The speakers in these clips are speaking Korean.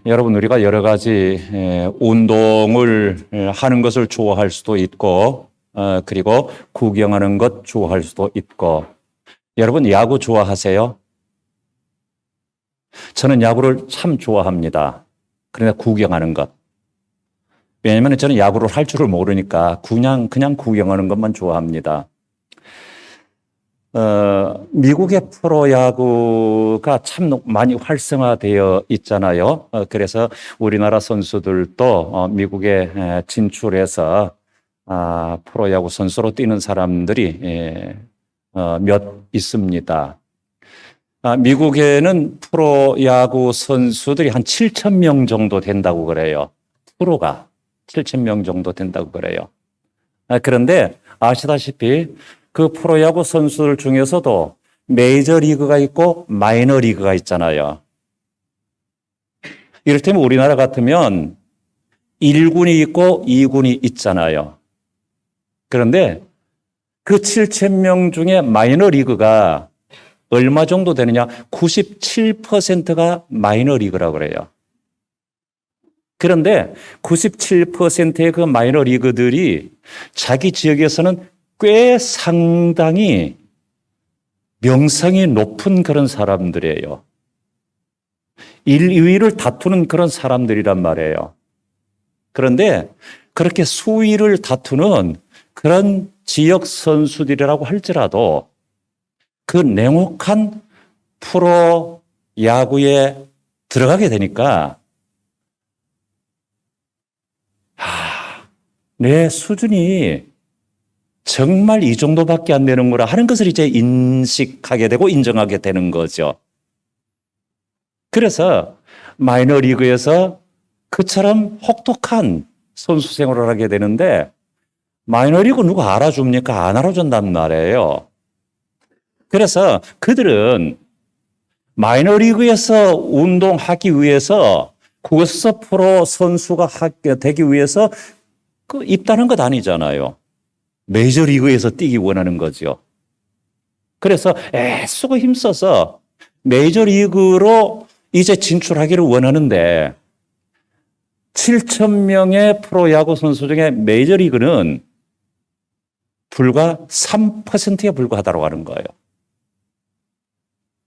여러분, 우리가 여러 가지 운동을 하는 것을 좋아할 수도 있고, 그리고 구경하는 것 좋아할 수도 있고. 여러분, 야구 좋아하세요? 저는 야구를 참 좋아합니다. 그러나 구경하는 것. 왜냐하면 저는 야구를 할 줄을 모르니까 그냥 구경하는 것만 좋아합니다. 미국의 프로야구가 참 많이 활성화되어 있잖아요. 그래서 우리나라 선수들도 미국에 진출해서 프로야구 선수로 뛰는 사람들이 몇 있습니다. 미국에는 프로야구 선수들이 한 7천 명 정도 된다고 그래요. 프로가 7천 명 정도 된다고 그래요. 그런데 아시다시피 그 프로야구 선수들 중에서도 메이저리그가 있고 마이너리그가 있잖아요. 이를테면 우리나라 같으면 1군이 있고 2군이 있잖아요. 그런데 그 7천 명 중에 마이너리그가 얼마 정도 되느냐? 97%가 마이너리그라고 그래요. 그런데 97%의 그 마이너리그들이 자기 지역에서는 꽤 상당히 명성이 높은 그런 사람들이에요. 1, 2위를 다투는 그런 사람들이란 말이에요. 그런데 그렇게 수위를 다투는 그런 지역 선수들이라고 할지라도 그 냉혹한 프로 야구에 들어가게 되니까 내 수준이 정말 이 정도밖에 안 되는구나 하는 것을 이제 인식하게 되고 인정하게 되는 거죠. 그래서 마이너리그에서 그처럼 혹독한 선수 생활을 하게 되는데 마이너리그 누가 알아줍니까? 안 알아준단 말이에요. 그래서 그들은 마이너리그에서 운동하기 위해서 그것에서 프로 선수가 되기 위해서 입단한 것 아니잖아요. 메이저리그에서 뛰기 원하는 거죠. 그래서 애쓰고 힘써서 메이저리그로 이제 진출하기를 원하는데 7천 명의 프로야구 선수 중에 메이저리그는 불과 3%에 불과하다고 하는 거예요.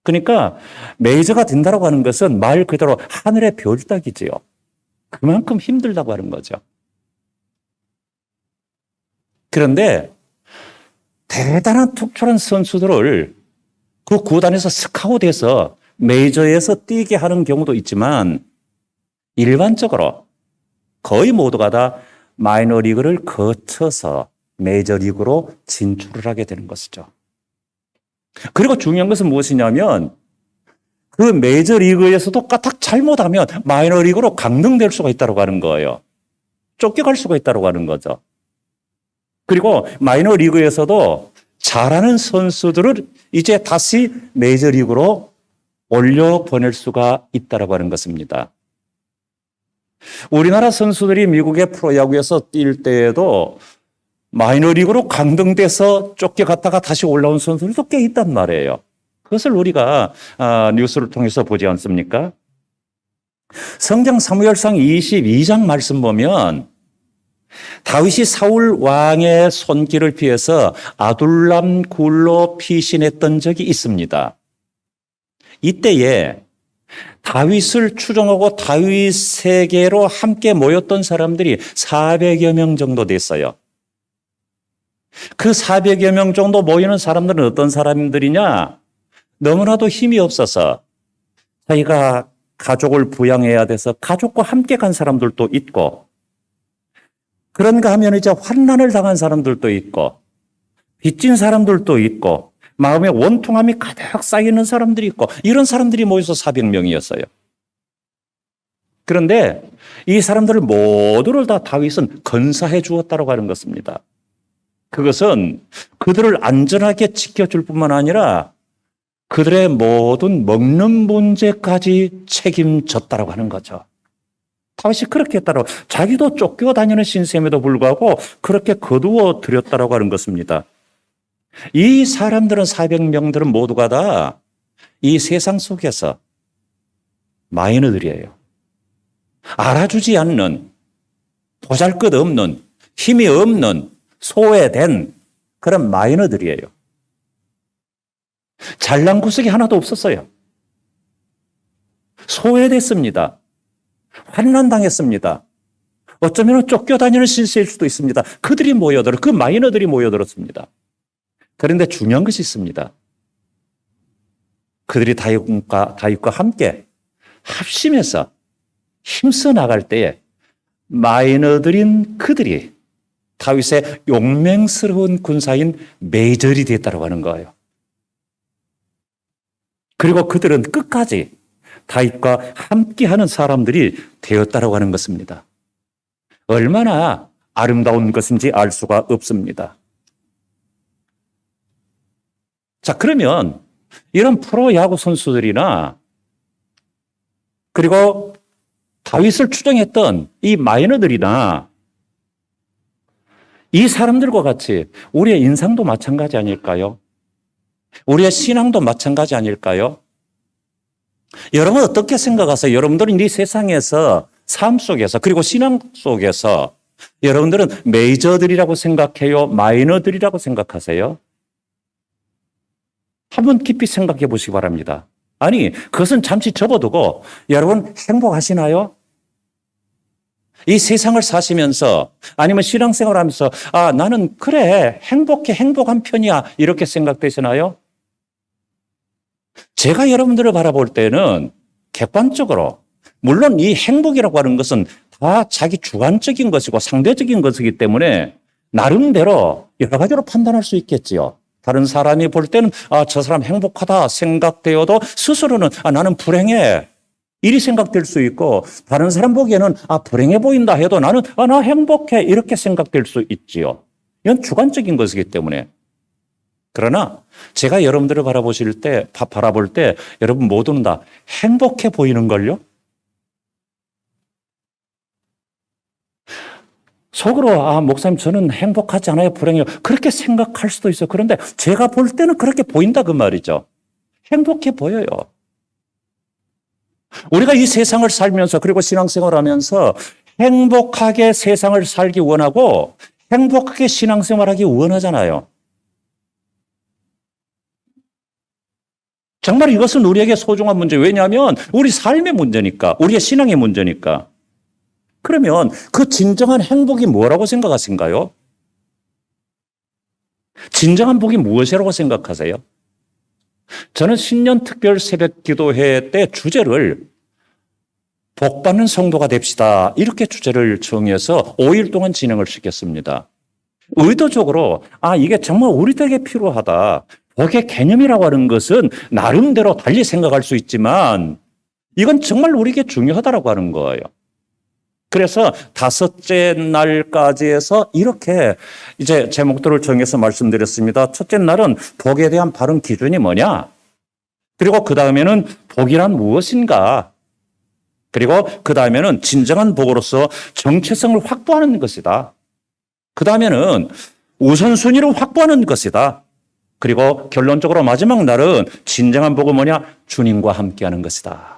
그러니까 메이저가 된다고 하는 것은 말 그대로 하늘의 별 따기지요. 그만큼 힘들다고 하는 거죠. 그런데 대단한 특출한 선수들을 그 구단에서 스카웃해서 메이저에서 뛰게 하는 경우도 있지만 일반적으로 거의 모두가 다 마이너리그를 거쳐서 메이저리그로 진출을 하게 되는 것이죠. 그리고 중요한 것은 무엇이냐면 그 메이저리그에서도 까딱 잘못하면 마이너리그로 강등될 수가 있다고 하는 거예요. 쫓겨갈 수가 있다고 하는 거죠. 그리고 마이너리그에서도 잘하는 선수들을 이제 다시 메이저리그로 올려보낼 수가 있다고 하는 것입니다. 우리나라 선수들이 미국의 프로야구에서 뛸 때에도 마이너리그로 강등돼서 쫓겨갔다가 다시 올라온 선수들도 꽤 있단 말이에요. 그것을 우리가 뉴스를 통해서 보지 않습니까? 성경 사무엘상 22장 말씀 보면 다윗이 사울 왕의 손길을 피해서 아둘람 굴로 피신했던 적이 있습니다. 이때에 다윗을 추종하고 다윗에게로 함께 모였던 사람들이 400여 명 정도 됐어요. 그 400여 명 정도 모이는 사람들은 어떤 사람들이냐? 너무나도 힘이 없어서 자기가 가족을 부양해야 돼서 가족과 함께 간 사람들도 있고, 그런가 하면 이제 환난을 당한 사람들도 있고, 빚진 사람들도 있고, 마음에 원통함이 가득 쌓이는 사람들이 있고, 이런 사람들이 모여서 400명이었어요. 그런데 이 사람들 모두를 다 다윗은 건사해 주었다고 하는 것입니다. 그것은 그들을 안전하게 지켜줄 뿐만 아니라 그들의 모든 먹는 문제까지 책임졌다고 하는 거죠. 다윗이 그렇게 했다고, 자기도 쫓겨다니는 신셈에도 불구하고 그렇게 거두어 드렸다고 하는 것입니다. 이 사람들은 400명들은 모두가 다 이 세상 속에서 마이너들이에요. 알아주지 않는, 보잘것없는, 힘이 없는, 소외된 그런 마이너들이에요. 잘난 구석이 하나도 없었어요. 소외됐습니다. 환난당했습니다. 어쩌면 쫓겨다니는 신세일 수도 있습니다. 그들이 모여들어, 그 마이너들이 모여들었습니다. 그런데 중요한 것이 있습니다. 그들이 다윗과 함께 합심해서 힘써 나갈 때에 마이너들인 그들이 다윗의 용맹스러운 군사인 메이저리 됐다고 하는 거예요. 그리고 그들은 끝까지 다윗과 함께하는 사람들이 되었다고 하는 것입니다. 얼마나 아름다운 것인지 알 수가 없습니다. 자, 그러면 이런 프로야구 선수들이나 그리고 다윗을 추종했던 이 마이너들이나 이 사람들과 같이 우리의 인상도 마찬가지 아닐까요? 우리의 신앙도 마찬가지 아닐까요? 여러분 어떻게 생각하세요? 여러분들은 이 세상에서 삶 속에서 그리고 신앙 속에서 여러분들은 메이저들이라고 생각해요? 마이너들이라고 생각하세요? 한번 깊이 생각해 보시기 바랍니다. 아니, 그것은 잠시 접어두고 여러분 행복하시나요? 이 세상을 사시면서 아니면 신앙생활을 하면서 나는 그래 행복한 편이야 이렇게 생각되시나요? 제가 여러분들을 바라볼 때는 객관적으로 물론 이 행복이라고 하는 것은 다 자기 주관적인 것이고 상대적인 것이기 때문에 나름대로 여러 가지로 판단할 수 있겠지요. 다른 사람이 볼 때는 저 사람 행복하다 생각되어도 스스로는 나는 불행해 이리 생각될 수 있고 다른 사람 보기에는 불행해 보인다 해도 나는 나 행복해 이렇게 생각될 수 있지요. 이건 주관적인 것이기 때문에. 그러나 제가 여러분들을 바라볼 때 여러분 모두는 다 행복해 보이는걸요? 속으로 목사님 저는 행복하지 않아요. 불행해요. 그렇게 생각할 수도 있어요. 그런데 제가 볼 때는 그렇게 보인다 그 말이죠. 행복해 보여요. 우리가 이 세상을 살면서 그리고 신앙생활을 하면서 행복하게 세상을 살기 원하고 행복하게 신앙생활하기 원하잖아요. 정말 이것은 우리에게 소중한 문제. 왜냐하면 우리 삶의 문제니까, 우리의 신앙의 문제니까. 그러면 그 진정한 행복이 뭐라고 생각하신가요? 진정한 복이 무엇이라고 생각하세요? 저는 신년 특별 새벽 기도회 때 주제를 복받는 성도가 됩시다. 이렇게 주제를 정해서 5일 동안 진행을 시켰습니다. 의도적으로 이게 정말 우리들에게 필요하다. 복의 개념이라고 하는 것은 나름대로 달리 생각할 수 있지만 이건 정말 우리에게 중요하다고 하는 거예요. 그래서 5째 날까지 해서 이렇게 이제 제목들을 정해서 말씀드렸습니다. 첫째 날은 복에 대한 바른 기준이 뭐냐? 그리고 그 다음에는 복이란 무엇인가? 그리고 그 다음에는 진정한 복으로서 정체성을 확보하는 것이다. 그 다음에는 우선순위를 확보하는 것이다. 그리고 결론적으로 마지막 날은 진정한 복은 뭐냐? 주님과 함께하는 것이다.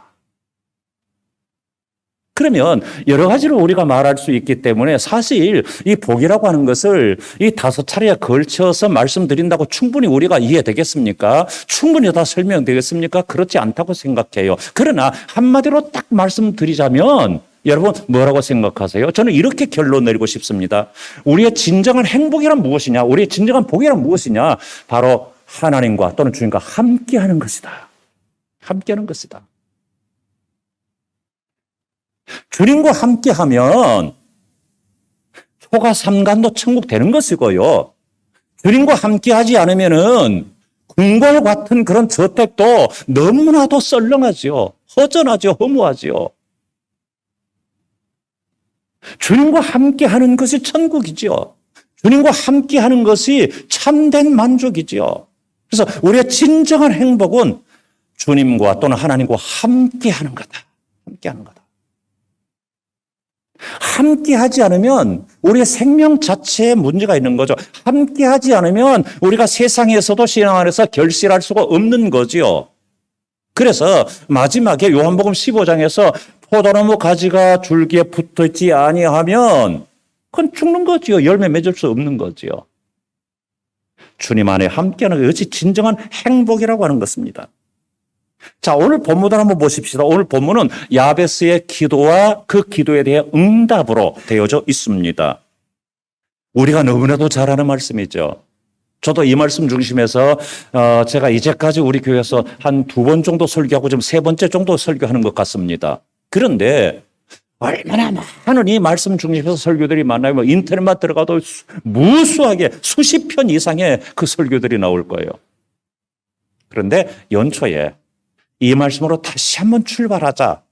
그러면 여러 가지로 우리가 말할 수 있기 때문에 사실 이 복이라고 하는 것을 이 5차례에 걸쳐서 말씀드린다고 충분히 우리가 이해되겠습니까? 충분히 다 설명되겠습니까? 그렇지 않다고 생각해요. 그러나 한마디로 딱 말씀드리자면 여러분 뭐라고 생각하세요? 저는 이렇게 결론 내리고 싶습니다. 우리의 진정한 행복이란 무엇이냐? 우리의 진정한 복이란 무엇이냐? 바로 하나님과 또는 주님과 함께하는 것이다. 함께하는 것이다. 주님과 함께하면 초가 삼간도 천국 되는 것이고요. 주님과 함께하지 않으면은 궁궐 같은 그런 저택도 너무나도 썰렁하지요. 허전하죠. 허무하지요. 주님과 함께하는 것이 천국이지요. 주님과 함께하는 것이 참된 만족이지요. 그래서 우리의 진정한 행복은 주님과 또는 하나님과 함께하는 거다. 함께하는 거다. 함께하지 않으면 우리의 생명 자체에 문제가 있는 거죠. 함께하지 않으면 우리가 세상에서도 신앙 안에서 결실할 수가 없는 거지요. 그래서 마지막에 요한복음 15장에서 포도나무 가지가 줄기에 붙어 있지 아니하면 그건 죽는 거지요. 열매 맺을 수 없는 거지요. 주님 안에 함께하는 것이 진정한 행복이라고 하는 것입니다. 자, 오늘 본문을 한번 보십시다. 오늘 본문은 야베스의 기도와 그 기도에 대해 응답으로 되어져 있습니다. 우리가 너무나도 잘 아는 말씀이죠. 저도 이 말씀 중심에서 제가 이제까지 우리 교회에서 한 2번 정도 설교하고 지금 3번째 정도 설교하는 것 같습니다. 그런데 얼마나 많은 이 말씀 중심에서 설교들이 많아요. 뭐 인터넷만 들어가도 무수하게 수십 편 이상의 그 설교들이 나올 거예요. 그런데 연초에 이 말씀으로 다시 한번 출발하자.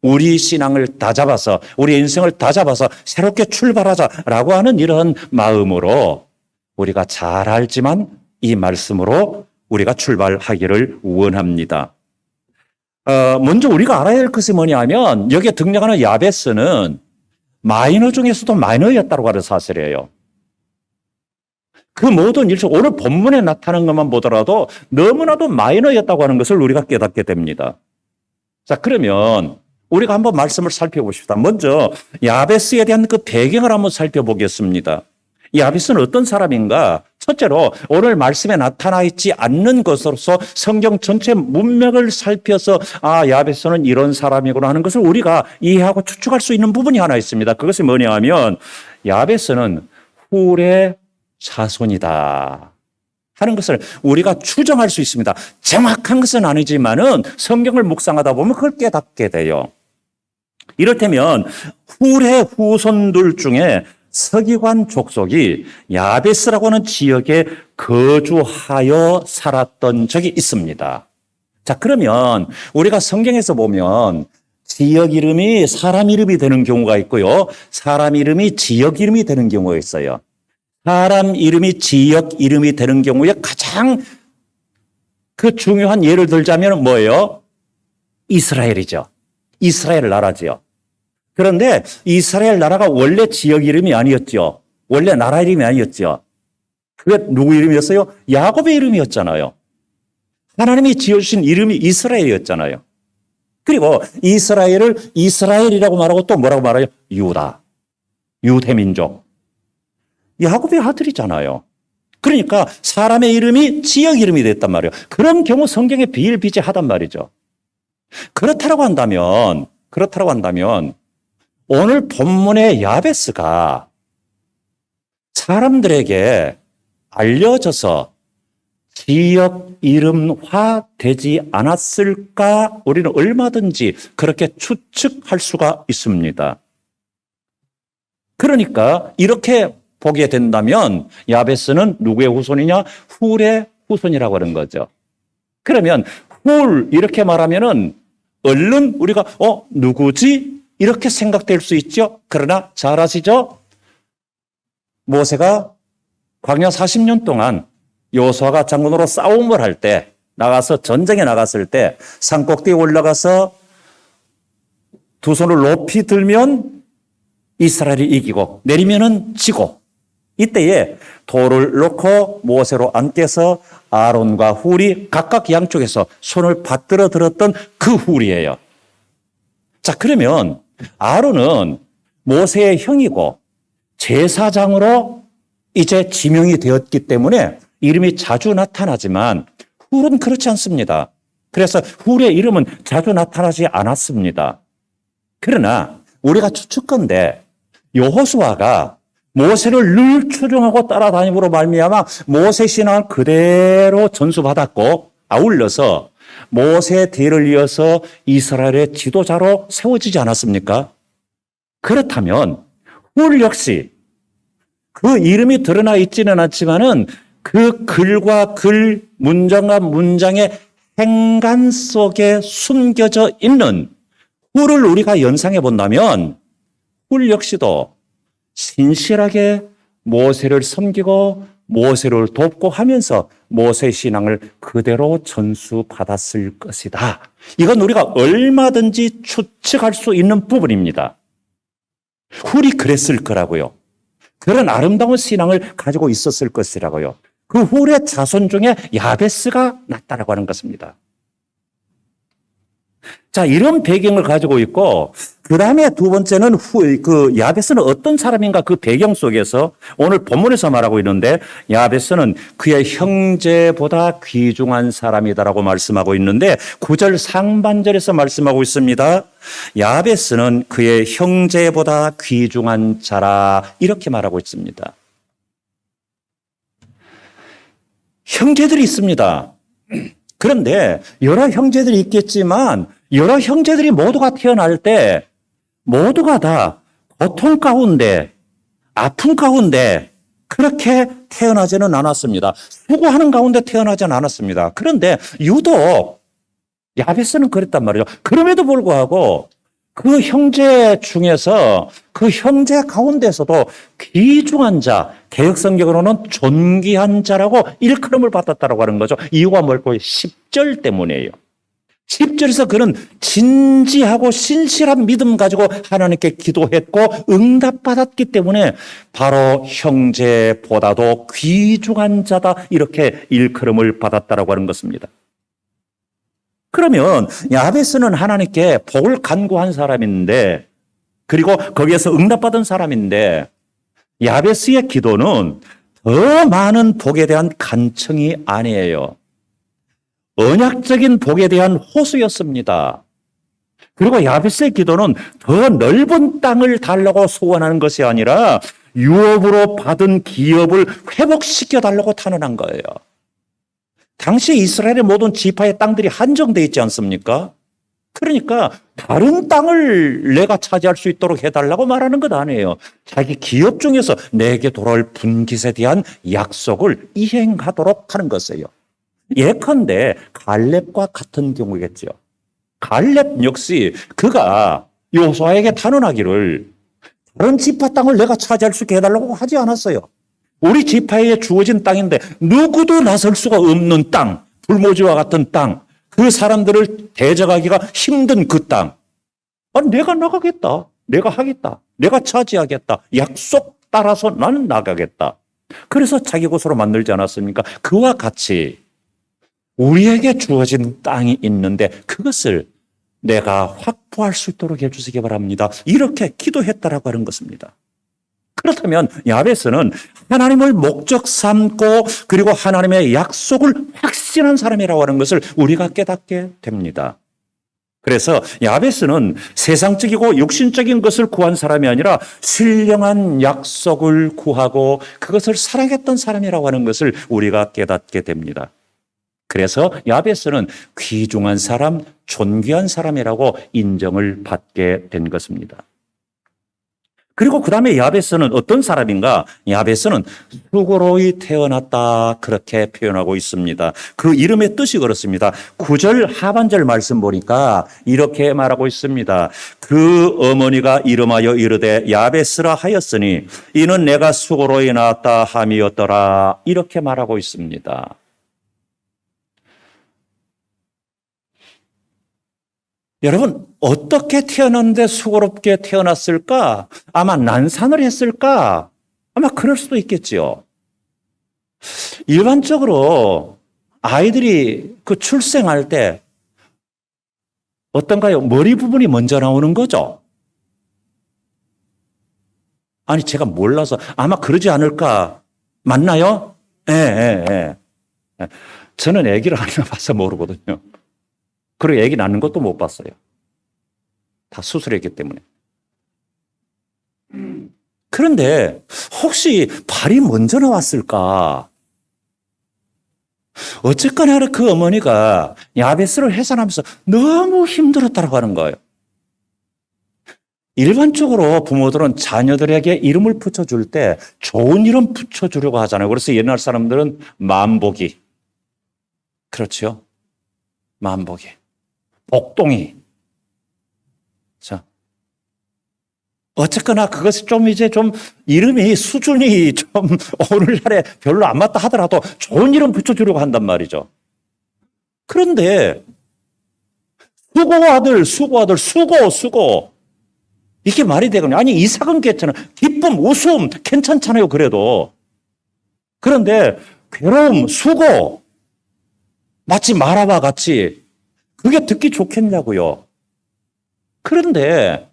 우리 신앙을 다 잡아서, 우리 인생을 다 잡아서 새롭게 출발하자라고 하는 이런 마음으로 우리가 잘 알지만 이 말씀으로 우리가 출발하기를 원합니다. 먼저 우리가 알아야 할 것이 뭐냐면 여기에 등장하는 야베스는 마이너 중에서도 마이너였다고 하는 사실이에요. 그 모든 일처 오늘 본문에 나타난 것만 보더라도 너무나도 마이너였다고 하는 것을 우리가 깨닫게 됩니다. 자, 그러면 우리가 한번 말씀을 살펴보십시다. 먼저 야베스에 대한 그 배경을 한번 살펴보겠습니다. 야베스는 어떤 사람인가? 첫째로 오늘 말씀에 나타나 있지 않는 것으로서 성경 전체 문맥을 살펴서 야베스는 이런 사람이구나 하는 것을 우리가 이해하고 추측할 수 있는 부분이 하나 있습니다. 그것이 뭐냐 하면 야베스는 훌의 자손이다 하는 것을 우리가 추정할 수 있습니다. 정확한 것은 아니지만은 성경을 묵상하다 보면 그걸 깨닫게 돼요. 이를테면 훌의 후손들 중에 서기관 족속이 야베스라고 하는 지역에 거주하여 살았던 적이 있습니다. 자, 그러면 우리가 성경에서 보면 지역 이름이 사람 이름이 되는 경우가 있고요. 사람 이름이 지역 이름이 되는 경우가 있어요. 사람 이름이 지역 이름이 되는 경우에 가장 그 중요한 예를 들자면 뭐예요? 이스라엘이죠. 이스라엘 나라지요. 그런데 이스라엘 나라가 원래 지역 이름이 아니었죠. 원래 나라 이름이 아니었죠. 그게 누구 이름이었어요? 야곱의 이름이었잖아요. 하나님이 지어주신 이름이 이스라엘이었잖아요. 그리고 이스라엘을 이스라엘이라고 말하고 또 뭐라고 말해요? 유다. 유대민족. 야곱의 아들이잖아요. 그러니까 사람의 이름이 지역 이름이 됐단 말이에요. 그런 경우 성경에 비일비재하단 말이죠. 그렇다고 한다면 오늘 본문의 야베스가 사람들에게 알려져서 지역 이름화 되지 않았을까? 우리는 얼마든지 그렇게 추측할 수가 있습니다. 그러니까 이렇게 보게 된다면 야베스는 누구의 후손이냐? 훌의 후손이라고 하는 거죠. 그러면 훌 이렇게 말하면은 얼른 우리가 누구지? 이렇게 생각될 수 있죠. 그러나 잘 아시죠? 모세가 광야 40년 동안 여호수아가 장군으로 싸움을 할 때 나가서 전쟁에 나갔을 때 산꼭대기에 올라가서 두 손을 높이 들면 이스라엘이 이기고 내리면은 지고 이때에 돌을 놓고 모세로 앉게서 아론과 훌이 각각 양쪽에서 손을 받들어 들었던 그 훌이에요. 자, 그러면 아론은 모세의 형이고 제사장으로 이제 지명이 되었기 때문에 이름이 자주 나타나지만 훌은 그렇지 않습니다. 그래서 훌의 이름은 자주 나타나지 않았습니다. 그러나 우리가 추측컨대 여호수아가 모세를 늘 추종하고 따라다님으로 말미암아 모세 신앙을 그대로 전수받았고 아울러서 모세의 뒤를 이어서 이스라엘의 지도자로 세워지지 않았습니까? 그렇다면 훌 역시 그 이름이 드러나 있지는 않지만은 그 글과 글, 문장과 문장의 행간 속에 숨겨져 있는 훌을 우리가 연상해 본다면 훌 역시도 신실하게 모세를 섬기고 모세를 돕고 하면서 모세의 신앙을 그대로 전수받았을 것이다. 이건 우리가 얼마든지 추측할 수 있는 부분입니다. 훌이 그랬을 거라고요. 그런 아름다운 신앙을 가지고 있었을 것이라고요. 그 훌의 자손 중에 야베스가 났다라고 하는 것입니다. 자, 이런 배경을 가지고 있고, 그 다음에 두 번째는 야베스는 어떤 사람인가 그 배경 속에서 오늘 본문에서 말하고 있는데, 야베스는 그의 형제보다 귀중한 사람이다라고 말씀하고 있는데, 9절 상반절에서 말씀하고 있습니다. 야베스는 그의 형제보다 귀중한 자라, 이렇게 말하고 있습니다. 형제들이 있습니다. 그런데 여러 형제들이 있겠지만 여러 형제들이 모두가 태어날 때 모두가 다 고통 가운데 아픔 가운데 그렇게 태어나지는 않았습니다. 수고하는 가운데 태어나지는 않았습니다. 그런데 유독 야베스는 그랬단 말이죠. 그럼에도 불구하고 그 형제 중에서 그 형제 가운데서도 귀중한 자, 개역성경으로는 존귀한 자라고 일컬음을 받았다고 하는 거죠. 이유가 뭘까요? 10절 때문이에요. 10절에서 그는 진지하고 신실한 믿음 가지고 하나님께 기도했고 응답받았기 때문에 바로 형제보다도 귀중한 자다 이렇게 일컬음을 받았다고 하는 것입니다. 그러면 야베스는 하나님께 복을 간구한 사람인데 그리고 거기에서 응답받은 사람인데 야베스의 기도는 더 많은 복에 대한 간청이 아니에요. 언약적인 복에 대한 호소였습니다. 그리고 야베스의 기도는 더 넓은 땅을 달라고 소원하는 것이 아니라 유업으로 받은 기업을 회복시켜 달라고 탄원한 거예요. 당시 이스라엘의 모든 지파의 땅들이 한정되어 있지 않습니까? 그러니까 다른 땅을 내가 차지할 수 있도록 해달라고 말하는 것 아니에요. 자기 기업 중에서 내게 돌아올 분깃에 대한 약속을 이행하도록 하는 것이에요. 예컨대 갈렙과 같은 경우겠죠. 갈렙 역시 그가 여호수아에게 탄원하기를 다른 지파 땅을 내가 차지할 수 있게 해달라고 하지 않았어요. 우리 지파에 주어진 땅인데 누구도 나설 수가 없는 땅, 불모지와 같은 땅, 그 사람들을 대적하기가 힘든 그 땅. 내가 나가겠다. 내가 하겠다. 내가 차지하겠다. 약속 따라서 나는 나가겠다. 그래서 자기 곳으로 만들지 않았습니까? 그와 같이 우리에게 주어진 땅이 있는데 그것을 내가 확보할 수 있도록 해주시기 바랍니다. 이렇게 기도했다라고 하는 것입니다. 그렇다면 야베스는 하나님을 목적 삼고 그리고 하나님의 약속을 확신한 사람이라고 하는 것을 우리가 깨닫게 됩니다. 그래서 야베스는 세상적이고 육신적인 것을 구한 사람이 아니라 신령한 약속을 구하고 그것을 사랑했던 사람이라고 하는 것을 우리가 깨닫게 됩니다. 그래서 야베스는 귀중한 사람, 존귀한 사람이라고 인정을 받게 된 것입니다. 그리고 그 다음에 야베스는 어떤 사람인가? 야베스는 수고로이 태어났다 그렇게 표현하고 있습니다. 그 이름의 뜻이 그렇습니다. 9절 하반절 말씀 보니까 이렇게 말하고 있습니다. 그 어머니가 이름하여 이르되 야베스라 하였으니 이는 내가 수고로이 낳았다 함이었더라 이렇게 말하고 있습니다. 여러분 어떻게 태어났는데 수고롭게 태어났을까? 아마 난산을 했을까? 아마 그럴 수도 있겠지요. 일반적으로 아이들이 그 출생할 때 어떤가요? 머리 부분이 먼저 나오는 거죠. 아니 제가 몰라서 아마 그러지 않을까? 맞나요? 예. 저는 아기를 안 낳아서 모르거든요. 그리고 아기 낳는 것도 못 봤어요. 다 수술했기 때문에. 그런데 혹시 발이 먼저 나왔을까? 어쨌거나 그 어머니가 야베스를 해산하면서 너무 힘들었다고 하는 거예요. 일반적으로 부모들은 자녀들에게 이름을 붙여줄 때 좋은 이름 붙여주려고 하잖아요. 그래서 옛날 사람들은 만복이. 그렇죠? 만복이. 복동이. 자. 어쨌거나 그것이 좀 이름이 수준이 좀 오늘날에 별로 안 맞다 하더라도 좋은 이름 붙여주려고 한단 말이죠. 그런데 수고. 이게 말이 되거든요. 아니, 이삭은 괜찮아. 기쁨, 웃음 괜찮잖아요. 그래도. 그런데 괴로움, 수고 마치 마라와 같이 그게 듣기 좋겠냐고요. 그런데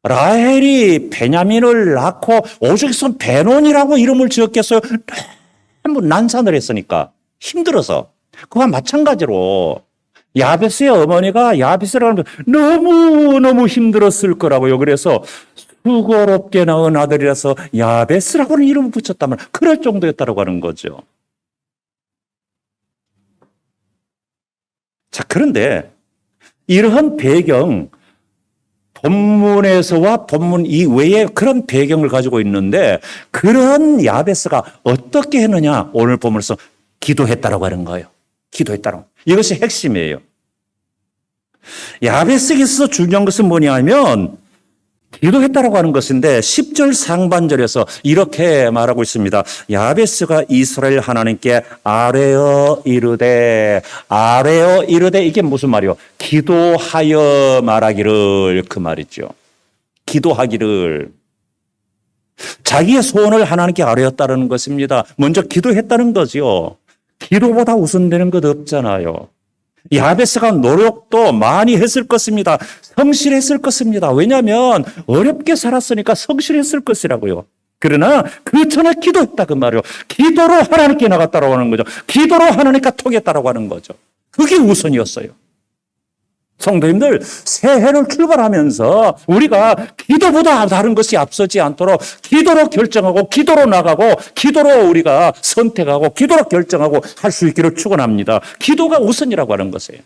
라헬이 베냐민을 낳고 오죽했으면 베논이라고 이름을 지었겠어요? 너무 난산을 했으니까 힘들어서. 그와 마찬가지로 야베스의 어머니가 야베스라고 하면 너무너무 힘들었을 거라고요. 그래서 수고롭게 낳은 아들이라서 야베스라고는 이름을 붙였다면 그럴 정도였다고 하는 거죠. 자, 그런데 이러한 배경, 본문에서와 본문 이외에 그런 배경을 가지고 있는데 그런 야베스가 어떻게 했느냐? 오늘 본문에서 기도했다라고 하는 거예요. 기도했다라고. 이것이 핵심이에요. 야베스에서 중요한 것은 뭐냐 하면 기도했다라고 하는 것인데 10절 상반절에서 이렇게 말하고 있습니다. 야베스가 이스라엘 하나님께 아뢰어 이르되 이게 무슨 말이요? 기도하여 말하기를 그 말이죠. 기도하기를. 자기의 소원을 하나님께 아뢰었다는 것입니다. 먼저 기도했다는 거지요. 기도보다 우선되는 것 없잖아요. 야베스가 노력도 많이 했을 것입니다. 성실했을 것입니다. 왜냐하면 어렵게 살았으니까 성실했을 것이라고요. 그러나 그 전에 기도했다 그 말이요. 기도로 하나님께 나갔다고 하는 거죠. 기도로 하나님과 통했다고 하는 거죠. 그게 우선이었어요. 성도님들, 새해를 출발하면서 우리가 기도보다 다른 것이 앞서지 않도록 기도로 결정하고 기도로 나가고 기도로 우리가 선택하고 기도로 결정하고 할 수 있기를 축원합니다. 기도가 우선이라고 하는 것이에요.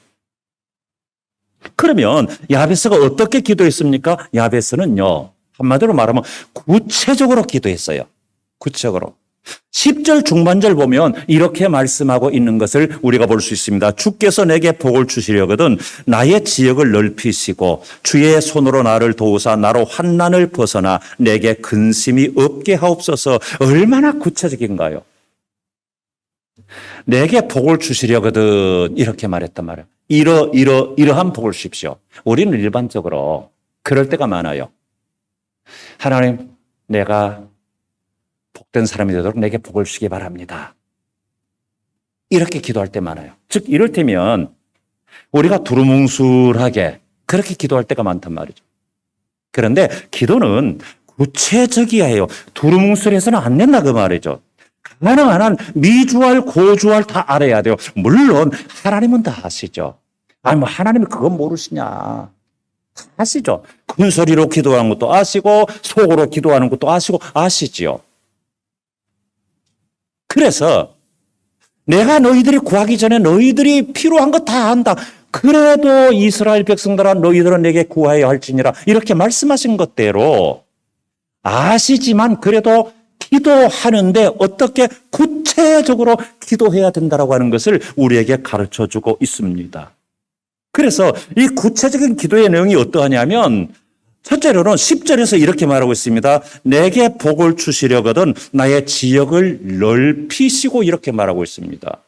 그러면 야베스가 어떻게 기도했습니까? 야베스는요, 한마디로 말하면 구체적으로 기도했어요. 구체적으로. 10절 중반절 보면 이렇게 말씀하고 있는 것을 우리가 볼 수 있습니다. 주께서 내게 복을 주시려거든 나의 지역을 넓히시고 주의 손으로 나를 도우사 나로 환난을 벗어나 내게 근심이 없게 하옵소서. 얼마나 구체적인가요? 내게 복을 주시려거든 이렇게 말했단 말이에요. 이러한 복을 주십시오. 우리는 일반적으로 그럴 때가 많아요. 하나님, 내가 복된 사람이 되도록 내게 복을 주시기 바랍니다. 이렇게 기도할 때 많아요. 즉 이를테면 우리가 두루뭉술하게 그렇게 기도할 때가 많단 말이죠. 그런데 기도는 구체적이어야 해요. 두루뭉술해서는 안 된다 그 말이죠. 가능한 한 미주알 고주알 다 알아야 돼요. 물론 하나님은 다 아시죠. 아니 뭐 하나님이 그건 모르시냐. 아시죠. 큰 소리로 기도하는 것도 아시고 속으로 기도하는 것도 아시고 아시지요. 그래서 내가 너희들이 구하기 전에 너희들이 필요한 거 다 안다. 그래도 이스라엘 백성들아 너희들은 내게 구하여야 할지니라 이렇게 말씀하신 것대로 아시지만 그래도 기도하는데 어떻게 구체적으로 기도해야 된다라고 하는 것을 우리에게 가르쳐주고 있습니다. 그래서 이 구체적인 기도의 내용이 어떠하냐면 첫째로는 10절에서 이렇게 말하고 있습니다. 내게 복을 주시려거든 나의 지역을 넓히시고 이렇게 말하고 있습니다.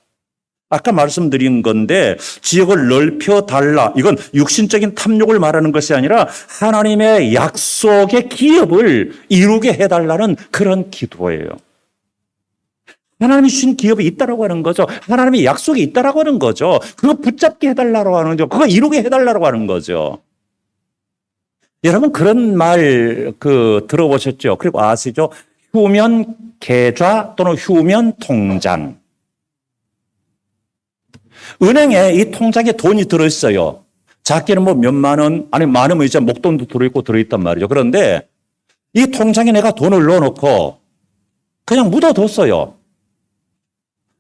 아까 말씀드린 건데 지역을 넓혀달라. 이건 육신적인 탐욕을 말하는 것이 아니라 하나님의 약속의 기업을 이루게 해달라는 그런 기도예요. 하나님이 주신 기업이 있다라고 하는 거죠. 하나님의 약속이 있다라고 하는 거죠. 그거 붙잡게 해달라고 하는 거죠. 그거 이루게 해달라고 하는 거죠. 여러분 그런 말 들어보셨죠? 그리고 아시죠? 휴면 계좌 또는 휴면 통장. 은행에 이 통장에 돈이 들어있어요. 작게는 뭐 몇만 원, 아니 많으면 이제 목돈도 들어있고 들어있단 말이죠. 그런데 이 통장에 내가 돈을 넣어놓고 그냥 묻어뒀어요.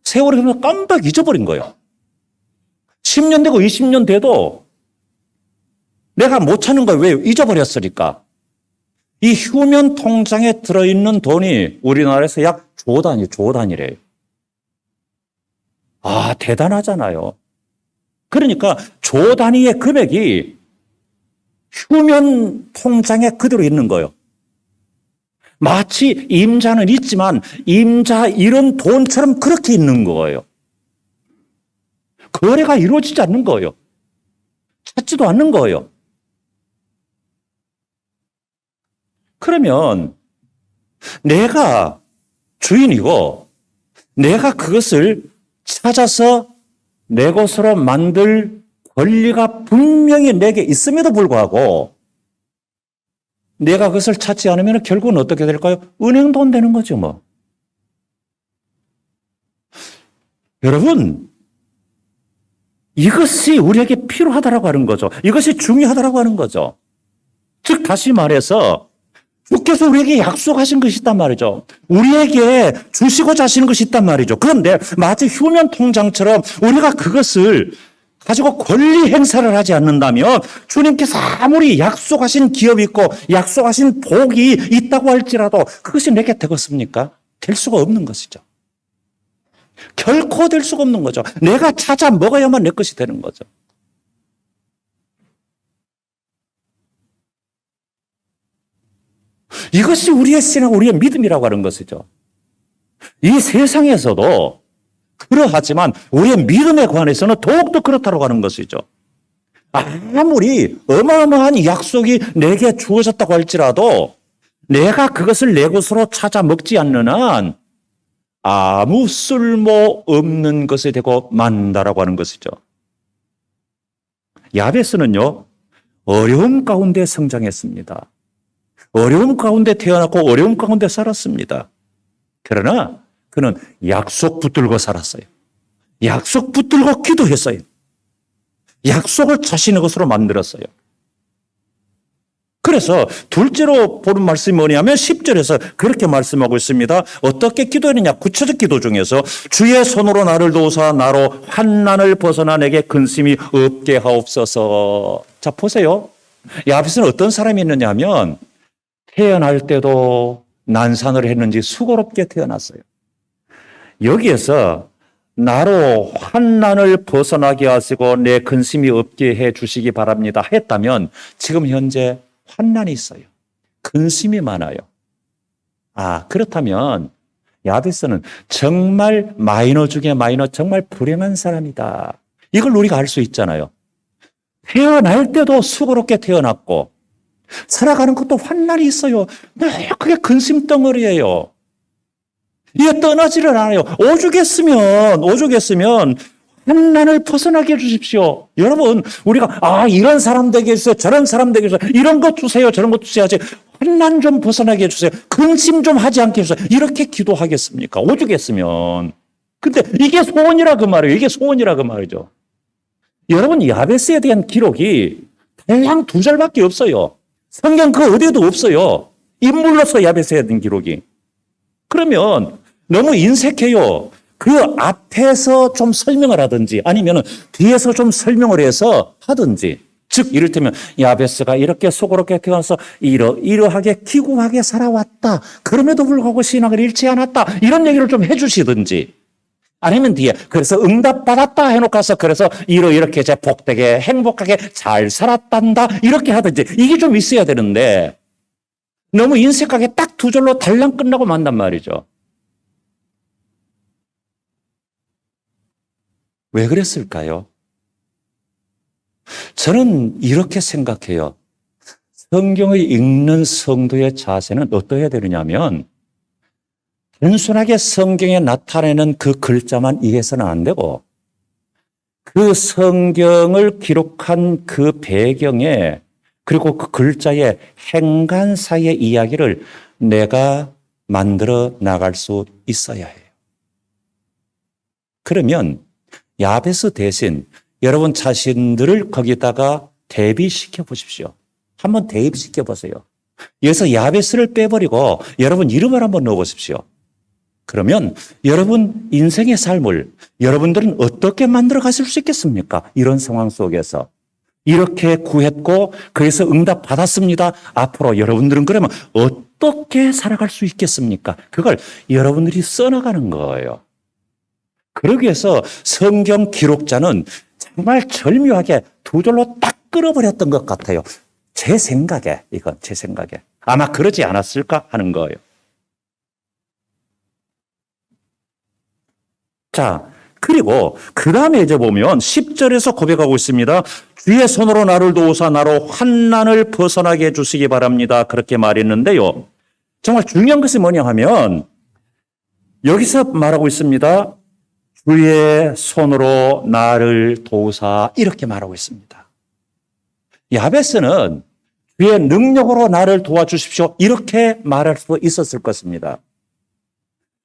세월이 그냥 깜빡 잊어버린 거예요. 10년 되고 20년 돼도 내가 못 찾는 거예요. 왜? 잊어버렸으니까. 이 휴면 통장에 들어있는 돈이 우리나라에서 약 조 단위래요. 아, 대단하잖아요. 그러니까 조 단위의 금액이 휴면 통장에 그대로 있는 거예요. 마치 임자는 있지만 임자 이런 돈처럼 그렇게 있는 거예요. 거래가 이루어지지 않는 거예요. 찾지도 않는 거예요. 그러면 내가 주인이고 내가 그것을 찾아서 내 것으로 만들 권리가 분명히 내게 있음에도 불구하고 내가 그것을 찾지 않으면 결국은 어떻게 될까요? 은행 돈 되는 거죠, 뭐. 여러분, 이것이 우리에게 필요하다라고 하는 거죠. 이것이 중요하다라고 하는 거죠. 즉, 다시 말해서 주께서 우리에게 약속하신 것이 있단 말이죠. 우리에게 주시고자 하시는 것이 있단 말이죠. 그런데 마치 휴면 통장처럼 우리가 그것을 가지고 권리 행사를 하지 않는다면 주님께서 아무리 약속하신 기업이 있고 약속하신 복이 있다고 할지라도 그것이 내게 되겠습니까? 될 수가 없는 것이죠. 결코 될 수가 없는 거죠. 내가 찾아 먹어야만 내 것이 되는 거죠. 이것이 우리의 신앙, 우리의 믿음이라고 하는 것이죠. 이 세상에서도 그러하지만 우리의 믿음에 관해서는 더욱더 그렇다고 하는 것이죠. 아무리 어마어마한 약속이 내게 주어졌다고 할지라도 내가 그것을 내 것으로 찾아 먹지 않는 한 아무 쓸모없는 것이 되고 만다라고 하는 것이죠. 야베스는요, 어려움 가운데 성장했습니다. 어려움 가운데 태어났고 어려움 가운데 살았습니다. 그러나 그는 약속 붙들고 살았어요. 약속 붙들고 기도했어요. 약속을 자신의 것으로 만들었어요. 그래서 둘째로 보는 말씀이 뭐냐면 10절에서 그렇게 말씀하고 있습니다. 어떻게 기도했느냐? 구체적 기도 중에서 주의 손으로 나를 도우사 나로 환난을 벗어나 내게 근심이 없게 하옵소서. 자, 보세요. 야베스는 어떤 사람이 있느냐면 태어날 때도 난산을 했는지 수고롭게 태어났어요. 여기에서 나로 환난을 벗어나게 하시고 내 근심이 없게 해 주시기 바랍니다 했다면 지금 현재 환난이 있어요. 근심이 많아요. 그렇다면 야베스는 정말 마이너 중에 마이너, 정말 불행한 사람이다. 이걸 우리가 알 수 있잖아요. 태어날 때도 수고롭게 태어났고 살아가는 것도 환난이 있어요. 그게 근심 덩어리예요. 이게 떠나지를 않아요. 오죽했으면 환난을 벗어나게 해주십시오. 여러분, 우리가 이런 사람 되게 해주세요. 저런 사람 되게 해주세요. 이런 것 주세요. 저런 것 주세요. 환난 좀 벗어나게 해주세요. 근심 좀 하지 않게 해주세요. 이렇게 기도하겠습니까? 오죽했으면. 근데 이게 소원이라 그 말이에요. 이게 소원이라 그 말이죠. 여러분, 야베스에 대한 기록이 달랑 2절밖에 없어요. 성경 그 어디에도 없어요. 인물로서 야베스에 대한 기록이. 그러면 너무 인색해요. 그 앞에서 좀 설명을 하든지 아니면 뒤에서 좀 설명을 해서 하든지. 즉 이를테면 야베스가 이렇게 수고롭게 태어나서 이러하게 기구하게 살아왔다. 그럼에도 불구하고 신앙을 잃지 않았다. 이런 얘기를 좀 해주시든지. 아니면 뒤에 그래서 응답받았다 해놓고서 그래서 이렇게 제 복되게 행복하게 잘 살았단다 이렇게 하든지. 이게 좀 있어야 되는데 너무 인색하게 딱 2절로 달랑 끝나고 만단 말이죠. 왜 그랬을까요? 저는 이렇게 생각해요. 성경을 읽는 성도의 자세는 어떠해야 되느냐면 단순하게 성경에 나타내는 그 글자만 이해해서는 안 되고 그 성경을 기록한 그 배경에 그리고 그 글자의 행간 사이의 이야기를 내가 만들어 나갈 수 있어야 해요. 그러면 야베스 대신 여러분 자신들을 거기다가 대비시켜 보십시오. 한번 대입시켜 보세요. 여기서 야베스를 빼버리고 여러분 이름을 한번 넣어 보십시오. 그러면 여러분 인생의 삶을 여러분들은 어떻게 만들어 가실 수 있겠습니까? 이런 상황 속에서. 이렇게 구했고 그래서 응답 받았습니다. 앞으로 여러분들은 그러면 어떻게 살아갈 수 있겠습니까? 그걸 여러분들이 써나가는 거예요. 그러기 위해서 성경 기록자는 정말 절묘하게 2절로 딱 끌어버렸던 것 같아요. 제 생각에, 이건 제 생각에. 아마 그러지 않았을까 하는 거예요. 자, 그리고 그 다음에 이제 보면 10절에서 고백하고 있습니다. 주의 손으로 나를 도우사 나로 환난을 벗어나게 해주시기 바랍니다. 그렇게 말했는데요. 정말 중요한 것이 뭐냐 하면 여기서 말하고 있습니다. 주의 손으로 나를 도우사 이렇게 말하고 있습니다. 야베스는 주의 능력으로 나를 도와주십시오 이렇게 말할 수 있었을 것입니다.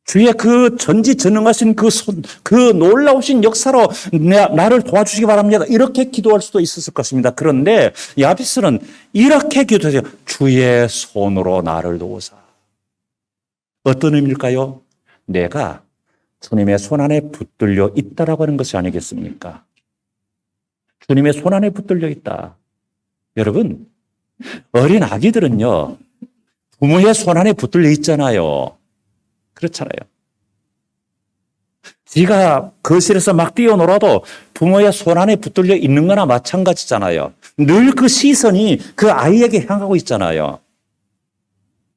주의 그 전지전능하신 그 손, 그 놀라우신 역사로 나를 도와주시기 바랍니다. 이렇게 기도할 수도 있었을 것입니다. 그런데 야베스는 이렇게 기도해요. 주의 손으로 나를 도우사. 어떤 의미일까요? 내가 주님의 손 안에 붙들려 있다라고 하는 것이 아니겠습니까? 주님의 손 안에 붙들려 있다. 여러분, 어린 아기들은요, 부모의 손 안에 붙들려 있잖아요. 그렇잖아요. 지가 거실에서 막 뛰어놀아도 부모의 손 안에 붙들려 있는 거나 마찬가지잖아요. 늘 그 시선이 그 아이에게 향하고 있잖아요.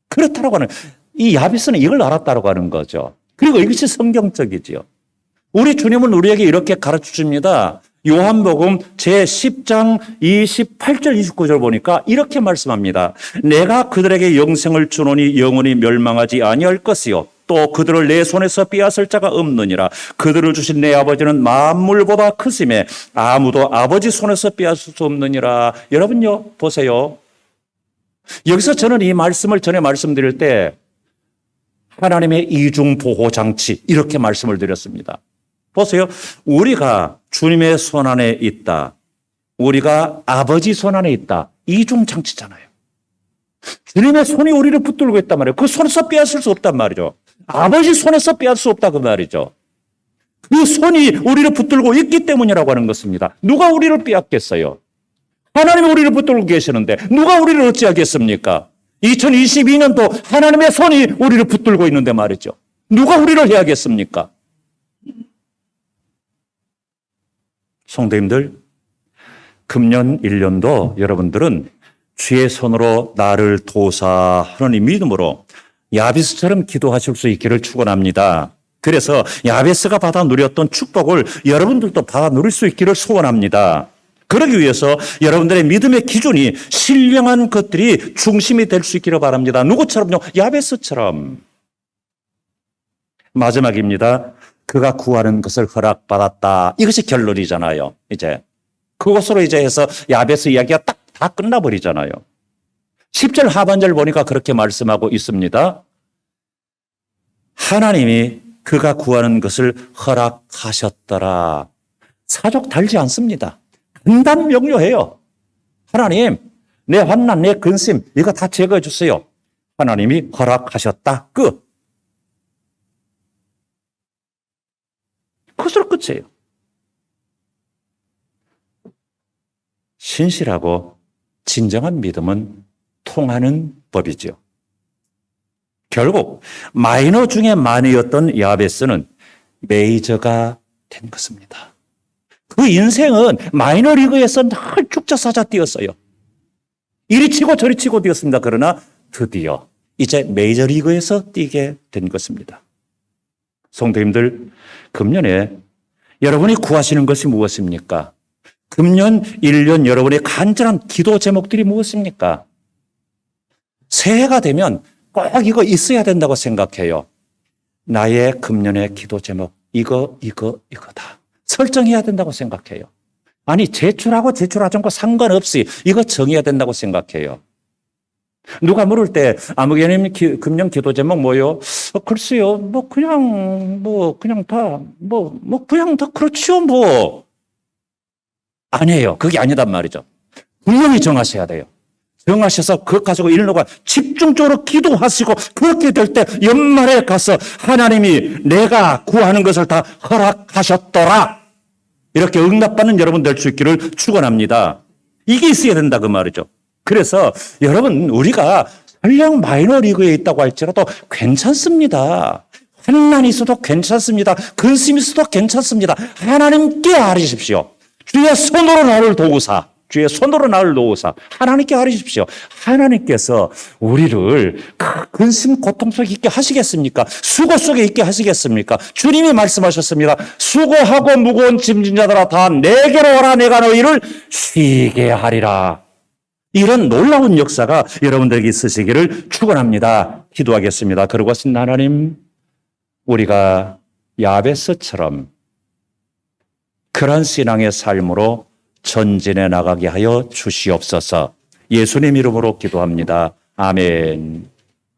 그렇다라고 하는, 이 야베스는 이걸 알았다라고 하는 거죠. 그리고 이것이 성경적이지요. 우리 주님은 우리에게 이렇게 가르쳐 줍니다. 요한복음 제10장 28절 29절 보니까 이렇게 말씀합니다. 내가 그들에게 영생을 주노니 영원히 멸망하지 아니할 것이요 또 그들을 내 손에서 빼앗을 자가 없느니라. 그들을 주신 내 아버지는 만물보다 크심에 아무도 아버지 손에서 빼앗을 수 없느니라. 여러분요, 보세요. 여기서 저는 이 말씀을 전에 말씀드릴 때 하나님의 이중보호장치 이렇게 말씀을 드렸습니다. 보세요. 우리가 주님의 손 안에 있다. 우리가 아버지 손 안에 있다. 이중장치잖아요. 주님의 손이 우리를 붙들고 있단 말이에요. 그 손에서 빼앗을 수 없단 말이죠. 아버지 손에서 빼앗을 수 없다 그 말이죠. 그 손이 우리를 붙들고 있기 때문이라고 하는 것입니다. 누가 우리를 빼앗겠어요? 하나님이 우리를 붙들고 계시는데 누가 우리를 어찌하겠습니까? 2022년도 하나님의 손이 우리를 붙들고 있는데 말이죠. 누가 우리를 해야겠습니까? 성도님들, 금년 1년도 여러분들은 주의 손으로 나를 도우사 하는 이 믿음으로 야베스처럼 기도하실 수 있기를 축원합니다. 그래서 야베스가 받아 누렸던 축복을 여러분들도 받아 누릴 수 있기를 소원합니다. 그러기 위해서 여러분들의 믿음의 기준이 신령한 것들이 중심이 될 수 있기를 바랍니다. 누구처럼요? 야베스처럼. 마지막입니다. 그가 구하는 것을 허락받았다. 이것이 결론이잖아요. 이제 그것으로 이제 해서 야베스 이야기가 딱 다 끝나버리잖아요. 10절 하반절 보니까 그렇게 말씀하고 있습니다. 하나님이 그가 구하는 것을 허락하셨더라. 사족 달지 않습니다. 간단 명료해요. 하나님, 내 환난, 내 근심 이거 다 제거해 주세요. 하나님이 허락하셨다. 끝. 그것으로 끝이에요. 신실하고 진정한 믿음은 통하는 법이죠. 결국 마이너 중에 마이너였던 야베스는 메이저가 된 것입니다. 그 인생은 마이너리그에서 늘 축자사자 뛰었어요. 이리 치고 저리 치고 뛰었습니다. 그러나 드디어 이제 메이저리그에서 뛰게 된 것입니다. 성도님들, 금년에 여러분이 구하시는 것이 무엇입니까? 금년 1년 여러분의 간절한 기도 제목들이 무엇입니까? 새해가 되면 꼭 이거 있어야 된다고 생각해요. 나의 금년의 기도 제목 이거다. 설정해야 된다고 생각해요. 아니 제출하고 제출하지 않고 상관없이 이거 정해야 된다고 생각해요. 누가 물을 때 아무개님 금년 기도 제목 뭐요? 글쎄요, 그냥 다 그렇지요, 뭐. 아니에요. 그게 아니단 말이죠. 분명히 정하셔야 돼요. 정하셔서 그것 가지고 1년간 집중적으로 기도하시고 그렇게 될 때 연말에 가서 하나님이 내가 구하는 것을 다 허락하셨더라. 이렇게 응답받는 여러분 될 수 있기를 축원합니다. 이게 있어야 된다 그 말이죠. 그래서 여러분 우리가 설령 마이너리그에 있다고 할지라도 괜찮습니다. 환난이 있어도 괜찮습니다. 근심이 있어도 괜찮습니다. 하나님께 아뢰십시오. 주의 손으로 나를 도우사. 주의 손으로 나를 도우사. 하나님께 아뢰십시오. 하나님께서 우리를 근심 고통 속에 있게 하시겠습니까? 수고 속에 있게 하시겠습니까? 주님이 말씀하셨습니다. 수고하고 무거운 짐진 자들아 다 내게로 오라. 내가 너희를 쉬게 하리라. 이런 놀라운 역사가 여러분들에게 있으시기를 축원합니다. 기도하겠습니다. 그러고 하신 하나님, 우리가 야베스처럼 그러한 신앙의 삶으로 전진해 나가게 하여 주시옵소서. 예수님 이름으로 기도합니다. 아멘.